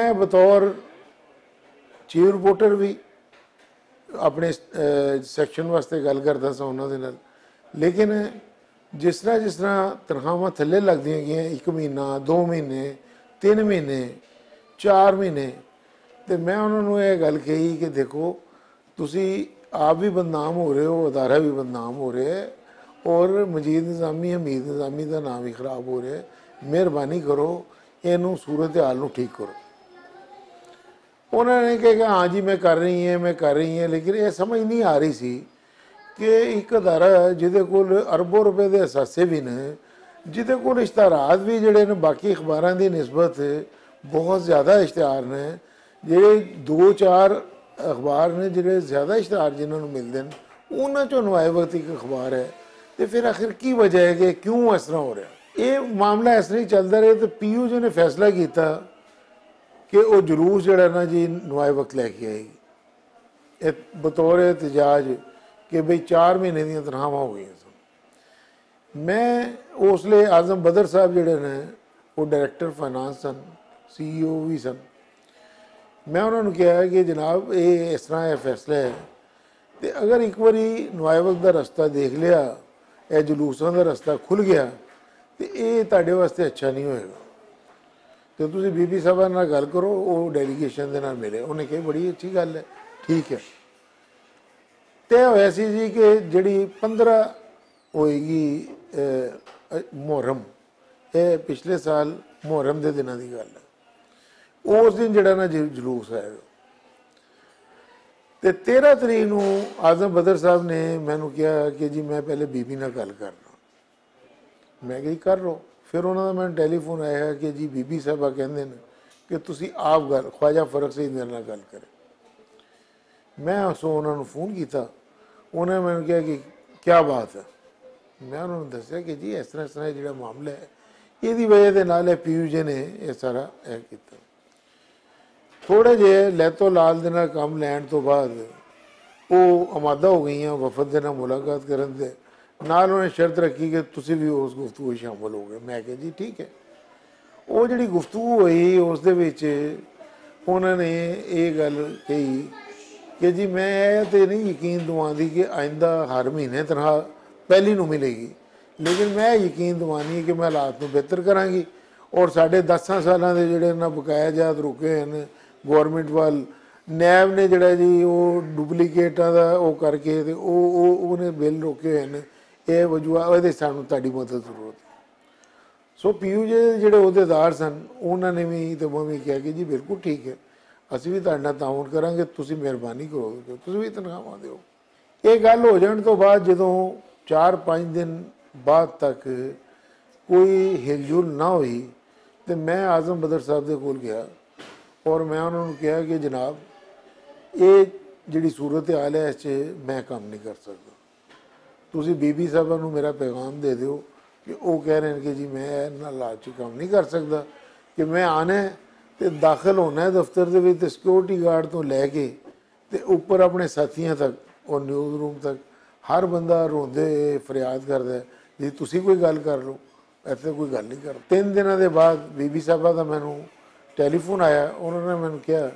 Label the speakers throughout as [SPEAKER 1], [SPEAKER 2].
[SPEAKER 1] मैं बतौर chief reporter भी अपने सैक्शन वास्ते गल करता सा उन्होंने नाल, लेकिन जिस तरह तनख्वाहां थल्ले लगदियां गईयां, 1 महीना 2 महीने 3 महीने 4 महीने, तो मैं उन्होंने ये गल कही कि देखो तुसी आप भी बदनाम हो रहे हो, अदारा भी बदनाम हो रहा है, और मजीद निज़ामी हमीद निज़ामी का नाम भी खराब हो रहा है। मेहरबानी करो इनू सूरत हाल नू ठीक करो। उन्होंने कहा कि हाँ जी मैं कर रही हैं, लेकिन ये समझ नहीं आ रही सी कि एक अदारा जिदे कोल अरबों रुपए के असासे भी ने, जिदे कोल इश्तहारात भी जोड़े ने बाकी अखबारों की निस्बत बहुत ज़्यादा इश्तहार ने, जोड़े 2-4 अखबार ने जोड़े ज़्यादा इश्तहार जिन्होंने मिलते हैं, उन्होंने चो नवाए वक्त एक अखबार है, तो फिर आखिर की वजह है कि क्यों इस तरह हो रहा। ये मामला इस तरह ही चलता रहे, तो PU जी ने फैसला किया कि वो जुलूस जड़ा ना जी नवाए वक्त लैके आएगी बतौर एहतजाज कि बई 4 महीने दी तनख्वाहां हो गई सन। मैं उसले आजम बदर साहब जड़े ने वो डायरैक्टर फाइनांस सन, CEO भी सन। मैं उन्होंने कहा कि जनाब ये इस तरह यह फैसला है, तो अगर एक बारी नवाए वक्त का रस्ता देख लिया, यह जुलूसों का रस्ता खुल गया, तो ये तुहाडे वास्ते अच्छा नहीं होएगा, तो तुसीं बीबी साहबा नाल गल करो, वो डेलीगेशन के नाल मिले। उन्हें कही बड़ी अच्छी गल है, ठीक है। तय होया सी जी कि जिहड़ी 15 होएगी मुहर्रम, ये पिछले साल मुहर्रम के दिनों की गल है, उस दिन जिहड़ा ना जुलूस आएगा। तो 13 तरीक नूं आजम बदर साहब ने मैनू कहा कि जी मैं पहले बीबी नाल गल करना। मैं कही कर लो। फिर उन्होंने मैंने टैलीफोन आया कि जी बीबी साहबा कहते हैं कि तुसी आप गल ख्वाजा फरक से मेरे नाल गल करें। मैं सो उन्होंने फ़ोन किया, उन्होंने मैंने कहा कि क्या बात है। मैं उन्होंने दसिया कि जी इस तरह जो मामला है, ये वजह के नाल PU जी ने यह सारा किया। थोड़े जे लैतो लाल दे नाल काम लैण तो बाद वो आमादा हो गई वफद के नाल मुलाकात करन दे नाल उन्हें शर्त रखी कि तुसी भी उस गुफ्तगू शामिल हो गए। मैं कहा जी ठीक है। वो जी गुफ्तगू हुई उस दे विच उन्होंने ये गल कही कि जी मैं तो नहीं यकीन दवाती कि आइंदा हर महीने तनख्वाह पहली नूं मिलेगी, लेकिन मैं यकीन दवानी कि मैं हालात नूं बेहतर करांगी, और साढ़े 10 सालों के जोड़े ना बकाया जात रुके हैं गौरमेंट वाल, नैब ने जोड़ा जी वो डुप्लीकेटा का वो करके उन्हें बिल रोके हुए हैं। ये वजूआ ये सानू तुहाडी मदद जरूरत है। सो PU जी जोड़े अहदेदार सन उन्होंने भी तो मैं भी कहा कि जी बिल्कुल ठीक है, असीं भी तुहाडे नाल ताउन करांगे, तुसीं मेहरबानी करो, तुसीं भी तनख्वाहां दिओ। ये गल हो जाने तो बाद जदों 4-5 दिन बाद तक कोई हिलजुल ना हुई, तो मैं आजम बदर साहब के कोल गया और मैं उन्होंने कहा कि जनाब ये जिहड़ी सूरत हाल है इस मैं काम नहीं कर सकता, तुसी बीबी साहबा नूं मेरा पैगाम दे दिओ कि वो कह रहे हैं कि जी मैं इन्हां हालात च काम नहीं कर सकता, कि मैं आना है तो दाखिल होना है दफ्तर के विच, सिक्योरिटी गार्ड तो लैके ते उपर अपने साथियों तक और न्यूज़ रूम तक हर बंदा रोंदे फरियाद करता है जी तुसी कोई गल कर लो, ऐसे कोई गल नहीं कर। 3 दिनों के बाद बीबी साहबा का मैनू टैलीफोन आया, उन्होंने मैनू कहा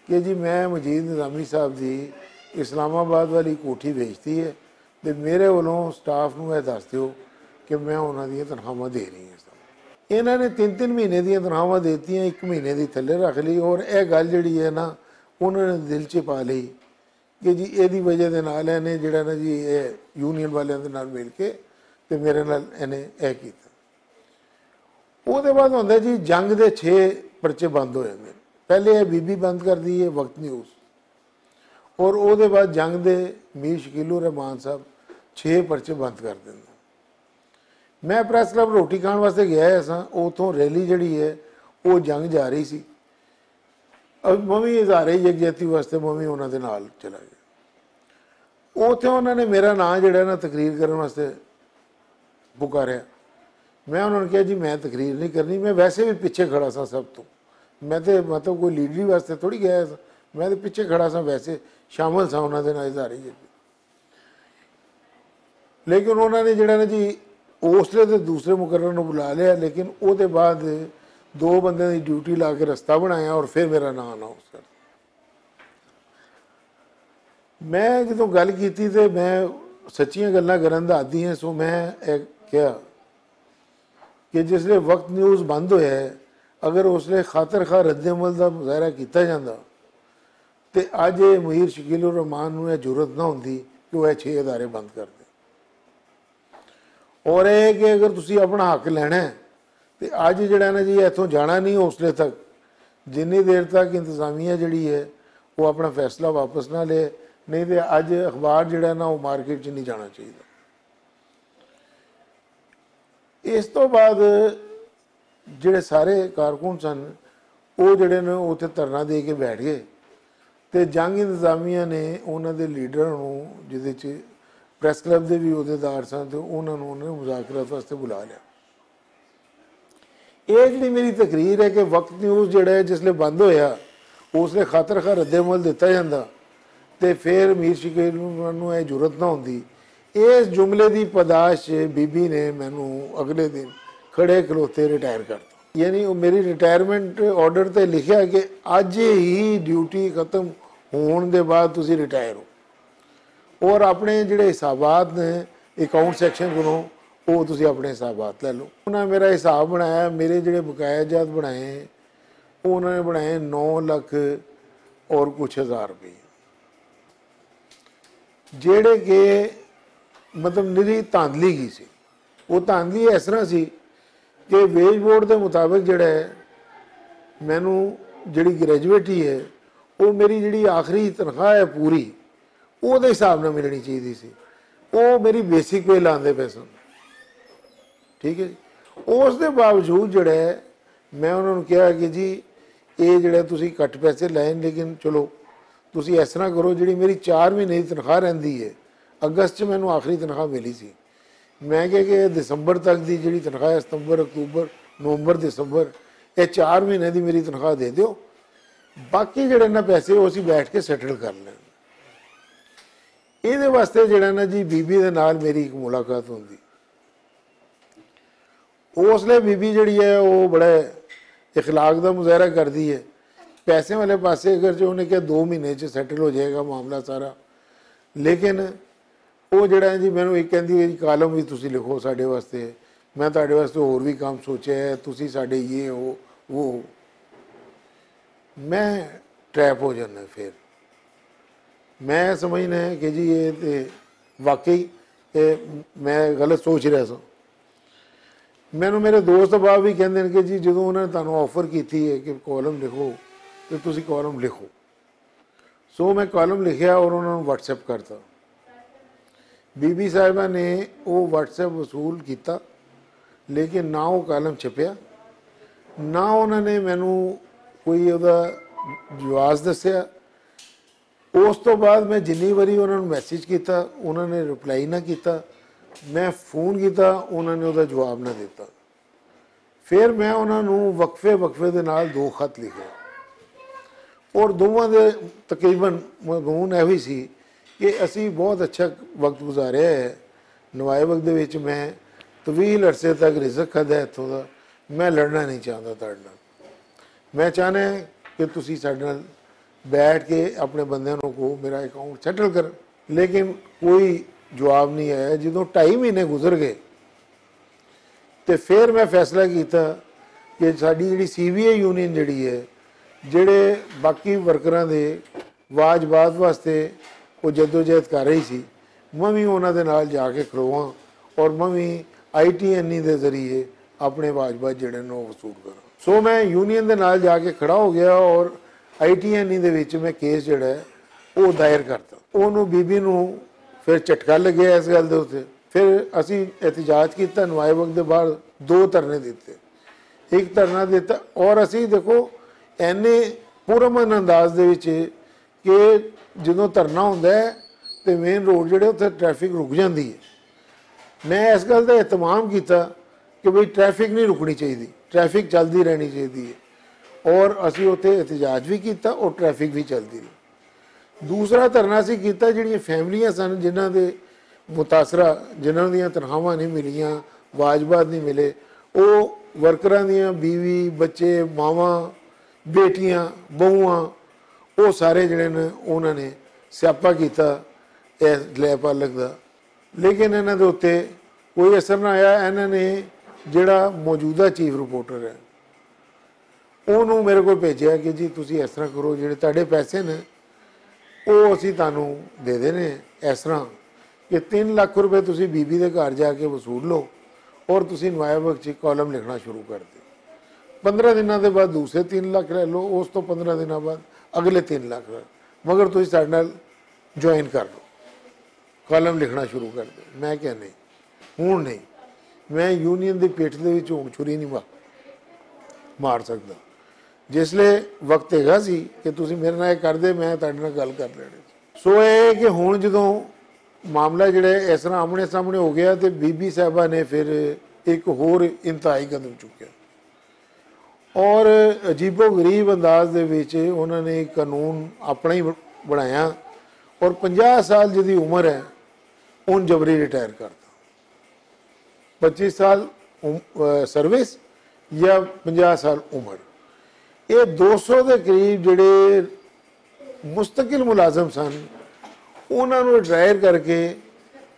[SPEAKER 1] कि जी मैं मजीद निज़ामी साहब की इस्लामाबाद वाली कोठी बेचती है, तो मेरे वालों स्टाफ नूं यह दस दिओ कि मैं उन्होंने दी तनख्वाहां दे रही हैं। इन्होंने 3-3 महीने दी तनख्वाहां देती, 1 महीने की थले रख ली, और यह गल जी है ना उन्होंने दिल च पा ली कि जी यदी वजह के नाल इन्हें जोड़ा ना जी यूनीयन वालों के नाल मिल के तो मेरे नाल इन्हें यह किया। उसदे बाद होंदा जी जंग के 6 परचे बंद हो जाते। पहले यह बीबी बंद कर दी है वक्त न्यूज़, और उसदे बाद जंग के मीर शकीलुर रहमान साहब 6 परचे बंद कर देंगे। मैं प्रैस क्लब रोटी खाने वास्ते गया सा, उतों रैली जी है वो जंग जा रही सी, मैं भी इजहारे यकजहती वास्ते मैं भी उन्होंने नाल चला गया। उत्थे उन्होंने मेरा नाम जोड़ा ना तकरीर करने वास्ते पुकारिया। मैं उन्होंने कहा जी मैं तकरीर नहीं करनी, मैं वैसे भी पिछे खड़ा सा सब तो, मैं तो मतलब कोई लीडरी वास्ते थोड़ी गया था, मैं तो पिछे खड़ा सा वैसे शामिल सा उन्होंने नाल इजहारे। लेकिन उन्होंने जोड़ा ना जी उसले तो दूसरे मुकर्रर को बुला लिया, लेकिन वो बाद 2 बंदे की ड्यूटी ला के रस्ता बनाया और फिर मेरा नाम अनाउंस कर। मैं जो गल की तो मैं सच्चियां गल्लां करन दा आदी हां। सो मैं क्या कि जिसले वक्त न्यूज़ बंद होया है, अगर उसले खातर खा रद्द अमल का मुजाहरा किया जाता तो अज ये मुहीर शकील उर रहमान नूं यह जरूरत ना होंदी कि वह 6 अदारे बंद कर दे। और यह कि अगर तुसी अपना हक लैना है तो अज जिहड़ा ना जी इत्थों जाना नहीं उसले तक, जिन्नी देर तक इंतजामिया जिहड़ी है वो अपना फैसला वापस ना ले, नहीं तो अज अखबार जिहड़ा ना वो मार्केट च नहीं जाना चाहिए। इस तो बाद जिहड़े सारे कारकुन सन वो जिहड़े ने उत्थे धरना दे के बैठ गए तो जंग इंतजामिया ने उन्होंने लीडर नूं जिहदे च प्रैस क्लब के भी अहदेदार सन तो उन्होंने मुज़ाकरात वास्ते बुला लिया। ये जी मेरी तकरीर है कि वक्त न्यूज़ जिहड़ा है जिसले बंद होया उसले खातर खा रद्द अमल दिता जाता तो फिर मीर शकील नूं यह जरूरत ना होंदी। इस जुमले की पदाश बीबी ने मैनू अगले दिन खड़े खलोते रिटायर करता। यानी मेरी रिटायरमेंट ऑर्डर पर लिखा कि अज ही ड्यूटी खत्म होने के बाद तुसी रिटायर हो और अपने जिहड़े हिसाबात ने अकाउंट सैक्शन को वो तुसी अपने हिसाबात लै लो। उन्होंने मेरा हिसाब बनाया, मेरे जिहड़े बकाया जात बनाए उन्होंने बनाए 9 लाख और कुछ हज़ार रुपये, जेड़े कि मतलब निरी धांधली की सी। वो धांधली इस तरह सी कि वेज बोर्ड के मुताबिक जिहड़ा है मैनू जिहड़ी ग्रैजुएटी है वो मेरी जिहड़ी आखिरी तनख्वाह है पूरी वो हिसाब न मिलनी चाहिए सी। वो मेरी बेसिक पे लाते पे सन, ठीक है जी। उस दे बावजूद जिहड़ा है मैं उन्होंने कहा कि जी ये जिहड़ा तुसीं घट पैसे लाए, लेकिन चलो तुसीं इस तरह करो जिहड़ी मेरी 4 महीने की तनख्वाह रहिंदी है, अगस्त मैनू आखिरी तनख्वाह मिली सी, मैं कहा कि दिसंबर तक की जी तनख्वाह है, सितंबर अक्तूबर नवंबर दिसंबर ये 4 महीने की मेरी तनख्वाह दे दो, बाकी जिहड़े ना पैसे वो असीं बैठ के सैटल कर लें। ये वास्ते जिहड़ा ना जी बीबी दे नाल मेरी एक मुलाकात होंदी। उसले बीबी जिहड़ी है वो बड़ा इखलाक का मुजाहरा करती है। पैसे वाले पासे अगर जो उन्हें क्या 2 महीने सैटल हो जाएगा मामला सारा, लेकिन वो जिहड़ा जी मैनू एक कहती कालम भी तुसी लिखो साडे वास्ते, मैं तुहाडे वास्ते होर भी काम सोचा है, तुसी साडे ये हो वो हो। मैं ट्रैप हो जाना। फिर मैं समझना है कि जी ये तो वाकई मैं गलत सोच रहा सा। मैनू मेरे दोस्त बाब भी कहते हैं कि जी जो उन्होंने तुहानू ऑफर की है कि कॉलम लिखो तो तुसी कॉलम लिखो। सो मैं कॉलम लिखा और उन्होंने व्हाट्सएप करता। बीबी साहिबा ने वो व्हाट्सएप वसूल किया, लेकिन ना वो कॉलम छपया, ना उन्होंने मैनू कोई उहदा जवाब दस्या। उस तो बाद मैं जिन्नी बारी उन्होंने मैसेज किया उन्होंने रिप्लाई ना किया, मैं फोन किया उन्होंने उहदा जवाब ना दिता। फिर मैं उन्होंने वक्फे वक्फे के नाल 2 खत लिखे और दोवां दे तकरीबन मजमून यही सी कि असी बहुत अच्छा वक्त गुजारिया है। नवाए वक्त दे विच मैं तवील अरसे तक रिजक खादा इत्थों दा, मैं लड़ना नहीं चाहता तुहाडे नाल। मैं चाहना है कि तुसी साडे नाल बैठ के अपने बंदियां नूं को मेरा अकाउंट सैटल कर। लेकिन कोई जवाब नहीं आया। जो 2.5 महीने गुजर गए तो फिर मैं फैसला किया कि साडी जिहड़ी CBI यूनियन जिहड़ी है, जिहड़े बाकी वर्करां दे वाजबात वास्ते वो जदोजहद कर रही सी, मैं भी उन्हां दे नाल जाके खलोवां और मैं भी ITNE के जरिए अपने वाजबात जिहड़े ने वसूल करा। सो मैं यूनियन के नाल जाके खड़ा हो गया और ITNE दे विच मैं केस जिहड़ा है वो दायर करता। उन्होंने बीबी नूं फिर झटका लग्या इस गल दे उत्ते। फिर असी एहतजाज किया, नवाए वक्त के बाद 2 धरने दिते, एक धरना दिता और असी देखो इन्ने पुरअमन अंदाज दे विच कि जो धरना होंदा है तो मेन रोड जिहड़े उत्थे ट्रैफिक रुक जाती है। मैं इस गल का एहतमाम किया कि बई ट्रैफिक नहीं रुकनी चाहिए, ट्रैफिक चलती रहनी चाहिए और असी उत्थे एहतजाज भी किया और ट्रैफिक भी चलती रही। दूसरा धरना असी किया जिहड़ियां फैमिलियां सन जिन्हां दे मुतासरा, जिन्हां दीयां तनख्वाहां नहीं मिलियां, वाजबात नहीं मिले, वो वर्करां दियां बीवी बच्चे मावां बेटियां बहुआं वो सारे जिहड़े ने उन्होंने स्यापा किया इस लै पालक का, लेकिन इन्हां दे उत्ते कोई असर ना आया। इन्हां ने जिहड़ा मौजूदा चीफ रिपोर्टर है ਉਹਨੂੰ मेरे को भेजा कि जी तुसीं इस तरह करो, जिहड़े तुहाडे पैसे ने वो असीं तुहानूं दे देने इस तरह कि 3 लाख रुपए तुसीं बीबी के घर जाके वसूल लो और तुसीं नवाया वक्त च कॉलम लिखना शुरू कर दो। 15 दिनों के बाद दूसरे 3 लाख ले लो, उस तो 15 दिनों बाद अगले 3 लाख ले, मगर तुसीं साडे नाल ज्वाइन कर लो, कॉलम लिखना शुरू कर दो। मैं क्या नहीं, हूँ नहीं, मैं यूनीयन की पिठ के विच हुण छुरी नहीं मार सकता। जिसले वक्त हैगा सी कि तुसीं मेरे नाल कर दे, मैं तुहाडे नाल गल कर लेनी। सो ये कि हुण जदों मामला जिहड़ा इस तरह आमने सामने हो गया तो बीबी साहबा ने फिर एक होर इंतहाई कदम चुक्या और अजीबो गरीब अंदाज दे विच उन्होंने कानून अपना ही बनाया और 50 साल जिहदी उम्र है उन जबरी रिटायर करता। 25 साल सर्विस या 50 साल उम्र, ये 200 के करीब जिहड़े मुस्तकिल मुलाजम सन उन्होंने रिटायर करके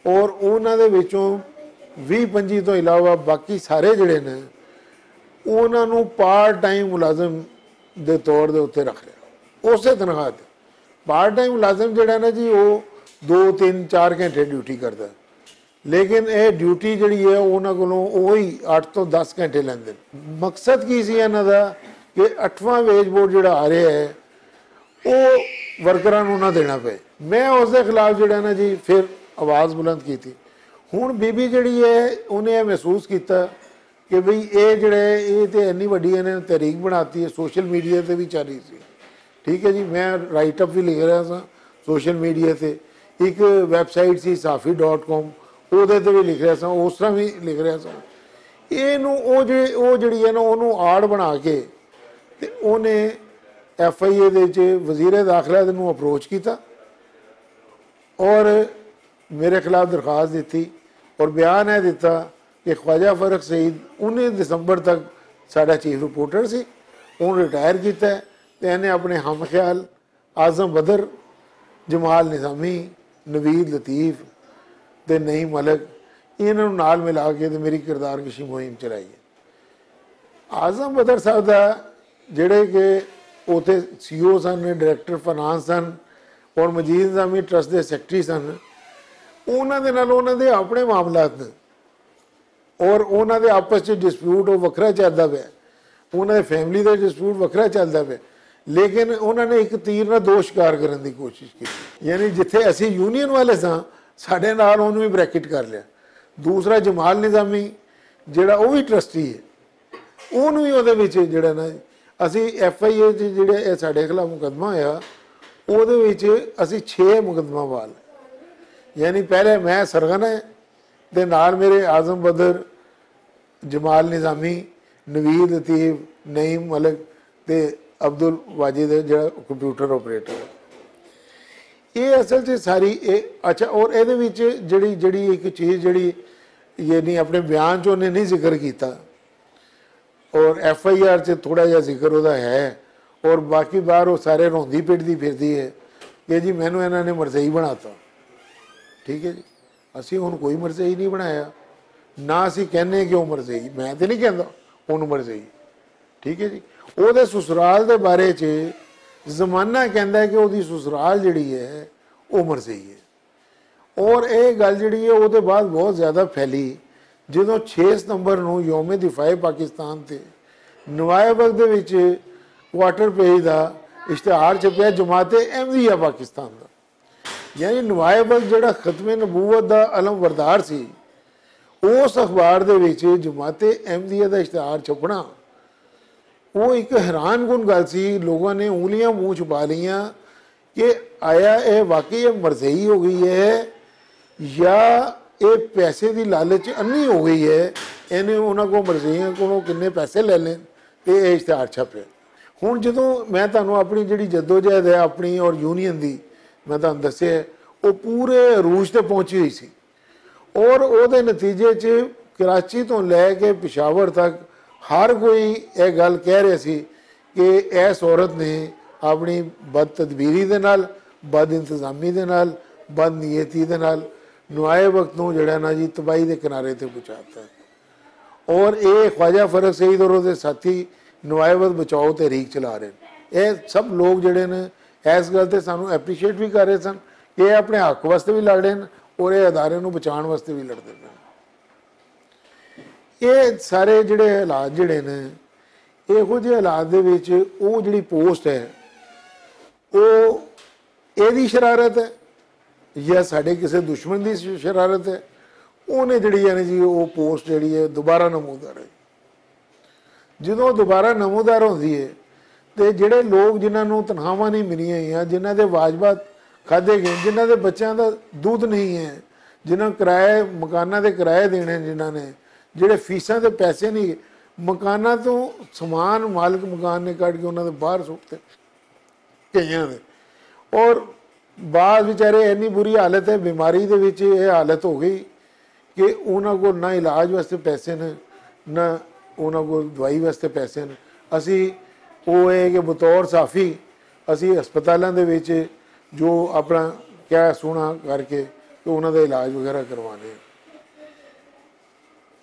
[SPEAKER 1] और उन्होंने विचों 20-25 तो इलावा बाकी सारे जिहड़े ने उन्होंने पार्ट टाइम मुलाजम के तौर के उत्ते रख लिया उस तनख्वाह ते। पार्ट टाइम मुलाजम जिहड़ा ना जी वो 2-3-4 घंटे ड्यूटी करता, लेकिन ये ड्यूटी जिहड़ी है उन्होंने कोलों वही 8 तो 10 घंटे लैंदे। मकसद की सी इन्हां दा कि 8वां वेज बोर्ड जिहड़ा आ रहा है वो वर्करां नूं ना देना पे। मैं उसके खिलाफ जिहड़ा ना जी फिर आवाज़ बुलंद की थी। हुण बीबी जिहड़ी है उन्हें यह महसूस किया कि बई ये जिहड़े ये तो इन्नी वड्डी इन्हें तहरीक बनाती है, सोशल मीडिया पर भी चल रही सी। ठीक है जी, मैं राइटअप भी लिख रहा था सोशल मीडिया से, एक वैबसाइट सी safi.com ਉਹਦੇ ਤੇ भी लिख रहा था, उस तरह भी लिख रहा था। ਇਹਨੂੰ ਉਹ ਜਿਹੜੀ ਹੈ ਨਾ ਉਹਨੂੰ ਆੜ ਬਣਾ ਕੇ ਤੇ ਉਹਨੇ FIA ਦੇ ਵਿੱਚ ਵਜ਼ੀਰ ਦਾਖਲਾ ਨੂੰ ਅਪਰੋਚ ਕੀਤਾ और मेरे खिलाफ दरख्वास्त दी और बयान है दिता कि ख्वाजा फरक सईद 19 दिसंबर तक साडा चीफ रिपोर्टर सी, उन्हें रिटायर किया तो इन्हें अपने हम ख्याल आजम बदर, जमाल निज़ामी, नवीद लतीफ़ ते नईम मलक इन्होंने नाल मिला के तो मेरी किरदार कशी मुहिम चलाई है। आजम बदर साहब का जिहड़े कि उत्थे CEO सन, डायरैक्टर फाइनांस सन और मजीद निज़ामी ट्रस्ट के सैकटरी सन, उन्होंने उन्होंने अपने मामलात ने और उन्होंने आपस में डिस्प्यूट वो वखरा चलता पे, उन्होंने फैमिली का डिस्प्यूट वखरा चलता पे, लेकिन उन्होंने एक तीर ना दो शिकार करने की कोशिश की। यानी जिथे असी यूनीयन वाले सां साढ़े नाल उन्होंने भी ब्रैकेट कर लिया। दूसरा जमाल निज़ामी जिहड़ा वो भी ट्रस्टी है, उन्होंने भी उहदे विच जिहड़ा ना असी FIA जिहड़े साडे खिलाफ मुकदमा होया ਉਹਦੇ ਵਿੱਚ ਅਸੀਂ 6 ਮੁਕੱਦਮਾ ਵਾਲ, यानी पहले मैं सरगन है दे नाल मेरे आजम बदर, जमाल निज़ामी, नवीद लतीफ़, नईम मलक ते अब्दुल वाजिद जो कंप्यूटर ऑपरेटर है। ये असल च सारी अच्छा और ये जड़ी जड़ी एक चीज़ जड़ी ये नहीं अपने बयान च उन्हें नहीं जिक्र किया और FIR च थोड़ा जहा जिक्र वह है और बाकी बाहर वो सारे रोंदी पिटदी फिरदी है कि जी मैनू इन्होंने मरज़ई बनाता। ठीक है जी, असी हुण कोई मरज़ई नहीं बनाया, ना असी कहने कि वह मरज़ई, मैं तो नहीं कहता उन्होंने मरज़ई। ठीक है जी, वो ससुराल के बारे च जमाना कहता है कि वो ससुराल जी है वो मरज़ई है। और ये गल जी है वो बाद बहुत ज़्यादा फैली जो 6 सितंबर को यौम दिफाए पाकिस्तान से नवायाबाग के क्वार्टर पेज का इश्तिहार छपया जमात अहमदिया पाकिस्तान का। यानी नवायाबाग जोड़ा खत्मे नबूवत का अलम बरदार सी, उस अखबार के जमात अहमदिया का इश्तिहार छपना वो एक हैरानकुन गल सी। लोगों ने उंगलियां मूँह छुपा लिया कि आया ये वाकई मरज़ई हो गई है या ये पैसे की लालच अन्नी हो गई है, इन्हें उन्होंने को मरज़ईयों को किन्ने पैसे ले लें तो यह इश्तिहार छपे। हुण जदों मैं तुहानूं अपनी जिहड़ी जद्दोजहद है अपनी और यूनीयन की मैं तुहानूं दस्सिआ वो पूरे अरूज ते पहुंची हुई सी और उहदे नतीजे च कराची तो लैके पिशावर तक हर कोई ये गल कह रहा सी कि इस औरत ने अपनी बद तदबीरी दे नाल, बद इंतजामी दे नाल, बद नीयती दे नाल नुआए वक्त नूं जिहड़ा ना जी तबाही के किनारे ते पहुँचाता है। और ये ख्वाजा फरक सईद और उसके साथी नुआए वक्त बचाओ तहरीक चला रहे हैं। ये सब लोग जिहड़े ने इस गल ते सानू एप्रीशिएट भी कर रहे सन कि ये अपने हक वास्ते भी लड़ रहे हैं और ये अदारे नूं बचाउण वास्ते भी लड़ते हैं। ये सारे जिहड़े हालात जिहड़े ने इहो ਜਿਹੇ हालात ਦੇ ਵਿੱਚ ਉਹ ਜਿਹੜੀ पोस्ट है ਉਹ ਇਹਦੀ शरारत है या साढ़े किसी दुश्मन की शरारत है, उन्हें जी है जी वो पोस्ट जी है दोबारा नमूदार है। जो दोबारा नमूदार होती है तो जोड़े लोग जिन्होंने तनख्वाह नहीं मिलियां हुई, जिन्हों के वाजबात खाधे गए, जिन्हों के बच्चों का दूध नहीं है, जिन्होंने किराए मकाना के किराए देने, जिन्होंने जोड़े फीसा के पैसे नहीं, मकाना तो समान मालिक मकान ने कट के उन्होंने बाहर सुटते कई। और बाद बेचारे इन्नी बुरी हालत है, बीमारी के विच ये हालत हो गई कि उन्होंने को ना इलाज वास्ते पैसे ने, ना उन्होंने को दवाई वास्ते पैसे ने। असी वो है कि बतौर साफी असी हस्पतालों के विच जो अपना क्या सोना करके तो उन्होंने इलाज वगैरह करवाने।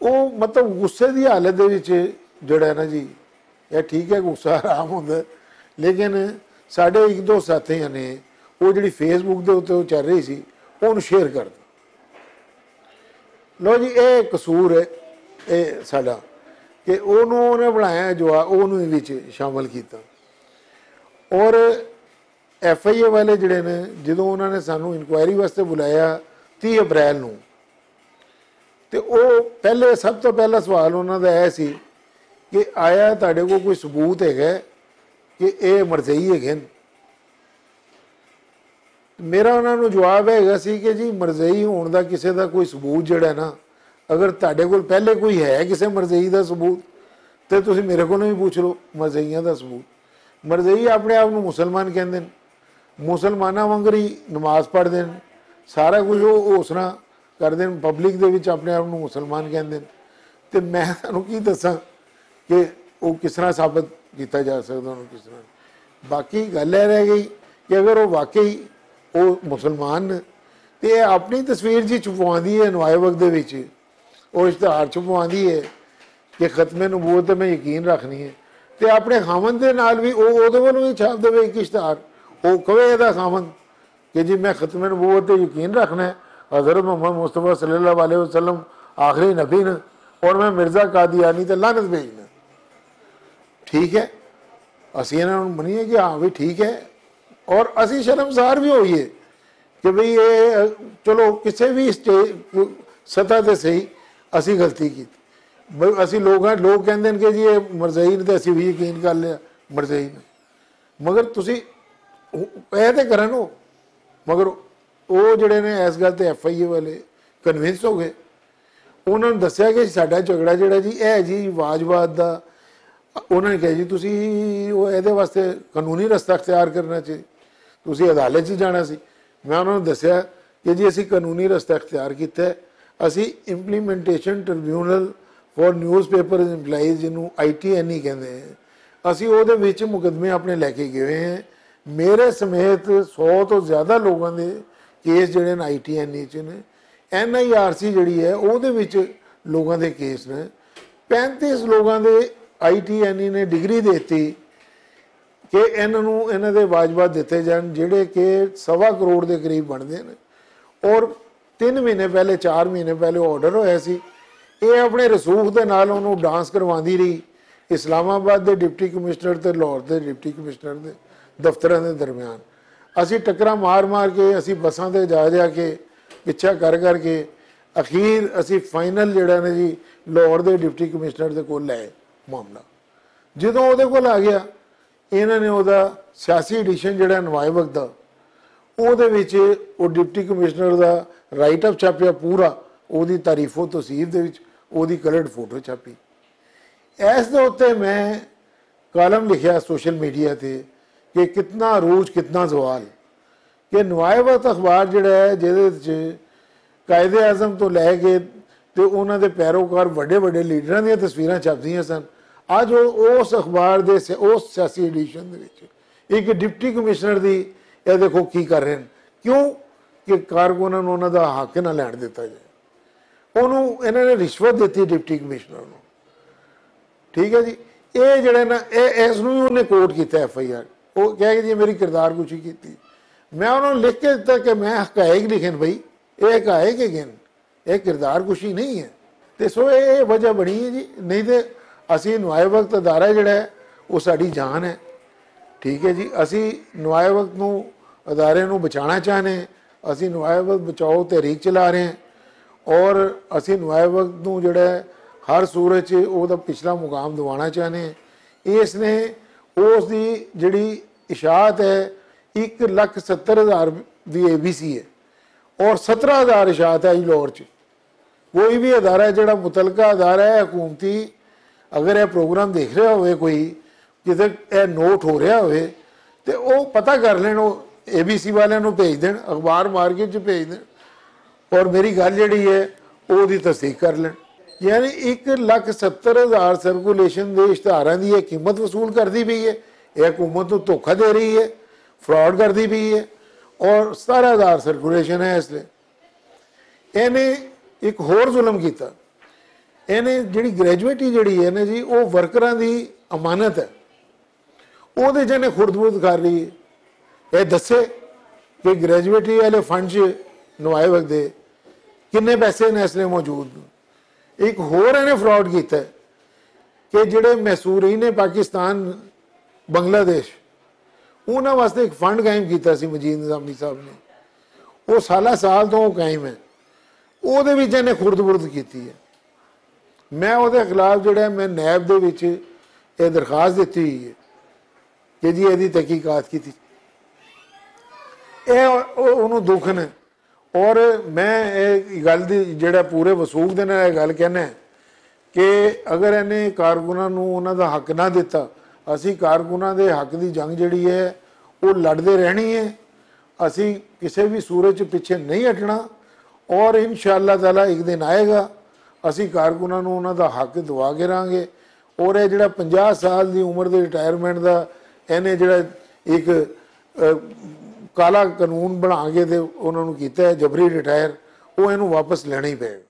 [SPEAKER 1] वो मतलब गुस्से की हालत दे विच जिहड़ा है ना जी, यह ठीक है गुस्सा आराम होंदा, लेकिन साढ़े एक दो साथियों ने वो जी फेसबुक के उत्ते चल रही सी उन्होंने शेयर कर दिया। लो जी ये कसूर है ये साडा कि उन्होंने बनाया जो उन्होंने शामिल किया। और FIA वाले जिहड़े ने जो उन्होंने सानू इंक्वायरी वास्ते बुलाया 30 अप्रैल नूं, तो वो पहले सब तो पहला सवाल उन्होंने यह सी कि आया तुहाडे कोल कोई सबूत है कि ये मरजई है। मेरा उन्होंने जवाब है कि जी मरजई होने का किसी का कोई सबूत जोड़ा ना, अगर तुहाडे कोल पहले कोई है किसी मरजई का सबूत तो तुसीं मेरे को भी पूछ लो मरजईयां का सबूत। मरजई अपने आप को मुसलमान कहते हैं, मुसलमानों वांगर ही नमाज पढ़ते हैं, सारा कुछ वो होसना करते हैं, पब्लिक के विच अपने आप को मुसलमान कहते हैं। तो मैं तुहानूं की दसां कि वो किस तरह साबित किया जा सकता उन्होंने किस तरह। बाकी गल यह रह गई कि अगर वो वाकई वो मुसलमान ने तो यह अपनी तस्वीर जी छुपवाती है नुआए वक्त के, और इश्तहार छुपवाती है कि खत्मे नबूवत में यकीन रखनी है, तो अपने खामन के नाल भी वो भी छाप दे एक इश्तहार, वो कहे यदा खामन कि जी मैं खत्मे नबूवत यकीन रखना है, हज़रत मोहम्मद मुस्तफ़ा सल्लल्लाहु अलैहि वसल्लम आखिरी नबी ने और मैं मिर्ज़ा कादियानी तो लानत भेजना। ठीक है, असी इन्होंने मनीए कि हाँ भी ठीक है, और असी शर्मसार भी होइए कि बई ये चलो किसी भी स्टेज सतह ते सही असी गलती की। असी लोग कहते हैं कि जी ये मरजई ने तो असी भी यकीन कर लिया मरजई ने, मगर तुसी यह तो करन हो, मगर वो जिहड़े ने इस गल ते FIA वाले कन्विंस हो गए। उन्होंने दसिया कि साडा झगड़ा जिहड़ा जी है जी वाजबात का, उन्होंने कहा जी तुसी वो ये वास्ते कानूनी रस्ता अख्तियार करना चाहिए, तुसी अदालत च जाना सी। मैं उन्होंने दसिया कि जी असी कानूनी रस्ता अख्तियार किया है, असी implementation tribunal for newspaper implies जिन्होंने ITNE कहते हैं, असी वो मुकदमे अपने लैके गए हैं। मेरे समेत 100 तो ज़्यादा लोगों के केस जोड़े ITNE च ने, NIRC जी है वो लोगों के केस ने, 35 लोगों के ITNE ने डिग्री देती कि इन्हों इन्हों के वाजबात दिते जान जोड़े कि 1.25 करोड़ के करीब बनते हैं। और 3 महीने पहले 4 महीने पहले ऑर्डर होया सी, ये अपने रसूख के नाल उन्होंने डांस करवाती रही इस्लामाबाद के डिप्टी कमिश्नर तो लाहौर के डिप्टी कमिश्नर के दफ्तर के दरम्यान। असी टक्कर मार मार के असी बसां ते जा के पिछा कर करके अखीर असी फाइनल जोड़ा ने जी लाहौर के डिप्टी कमिश्नर के कोल लाए मामला। जो वो आ गया इन्होंने वह सियासी एडिशन जोड़ा नुआए वक्त का वो डिप्टी कमिश्नर का राइट अप छापिया पूरा, वो तारीफो तसीफ के कलर्ड फोटो छापी। इस दे उत्ते मैं कालम लिखा सोशल मीडिया पर कि कितना अरूज कितना सवाल कि नुआए वक्त अखबार जोड़ा है जिहदे कायदे आज़म तो लैके तो उन्होंने पैरोकार बड़े बड़े लीडर दी तस्वीर छपदियाँ सन, ਅੱਜ उस अखबार के उस सियासी एडिशन एक डिप्टी कमिश्नर की यह देखो की कर रहे हैं, क्यों कि कारकुनां नूं उन्हां दा हक ना लैण दिता जाए। उन्होंने इन्होंने रिश्वत दी डिप्टी कमिश्नर को, ठीक है जी। ये जड़े ना इसनूं भी उन्हें कोट किया FIR, वो कह के जी मेरी किरदारकुशी की। मैं उन्होंने लिख के दिता कि मैं हकायक लिखे बई, ये हकायक है गिन, ये किरदारकुशी नहीं है। तो सो ये वजह बनी है जी, नहीं तो असी नुआए वक्त अदारा जड़ा है वो साड़ी जान है, ठीक है जी। असी नुआए वक्त नूं अदारे नूं बचाना चाहते हैं, असी नुआए वक्त बचाओ तहरीक चला रहे हैं, और असी नुआए वक्त नूं जड़ा हर सूरत च उहदा पिछला मुकाम दिवाना चाहते हैं। इसने उसकी जिहड़ी इशात है 1,70,000 की ABC है, और 17,000 इशात है लाहौर च। कोई भी अदारा जिहड़ा मुतलका अदारा है हुकूमती, अगर यह प्रोग्राम देख रहा हो कोई किते यह नोट हो रहा हो तो वह पता कर लें, ABC वाले भेज दें, अखबार मार्केट च भेज दें, और मेरी गल जी है वो तस्दीक कर लें। यानी 1,70,000 सर्कुलेशन के इश्तहारां की कीमत वसूल करती पई है, यह हुकूमत को धोखा दे रही है, फ्रॉड करती पई है, और 17,000 सर्कुलेशन है। इसलिए इन्हें एक होर जुल्म किया, इन्हें जी ग्रैजुएटी जी है ना जी, वो वर्करां की अमानत है, वो इन्हें खुर्दबुर्द कर रही है। यह दसे कि ग्रैजुएटी वाले फंड नुआए वक्त दे किन्ने पैसे ने इसलिए मौजूद। एक होर इन्हें फ्रॉड किया कि जोड़े मैसूरीन ने पाकिस्तान बांग्लादेश उन्होंने वास्ते एक फंड कायम किया मजीद निज़ामी साहब ने, वो साल तो कायम है, वो इन्हें खुर्दबुर्द की है। मैं वो खिलाफ जोड़ा मैं नैब के दरखास्त दी हुई है कि जी यदि तहकीकात की उन्होंने दुख ने। और मैं गल जोड़ा पूरे वसूख के नाल गल कहना है कि अगर इन्हें कारकुनां नूं उन्हां दा हक ना दिता, असी कारकुनां दे हक की जंग जी है वो लड़ते रहनी है। असी किसी भी सूरत पिछे नहीं हटना, और इंशाअल्लाह ताला एक दिन आएगा असी कारकुनां नूं उन्हां दा हक दवा के रहांगे। और यह जोड़ा 50 साल की उम्र के रिटायरमेंट का इन्हें जोड़ा एक काला कानून बना के उन्होंने किया है जबरी रिटायर, वो इनू वापस लेना ही पेगा।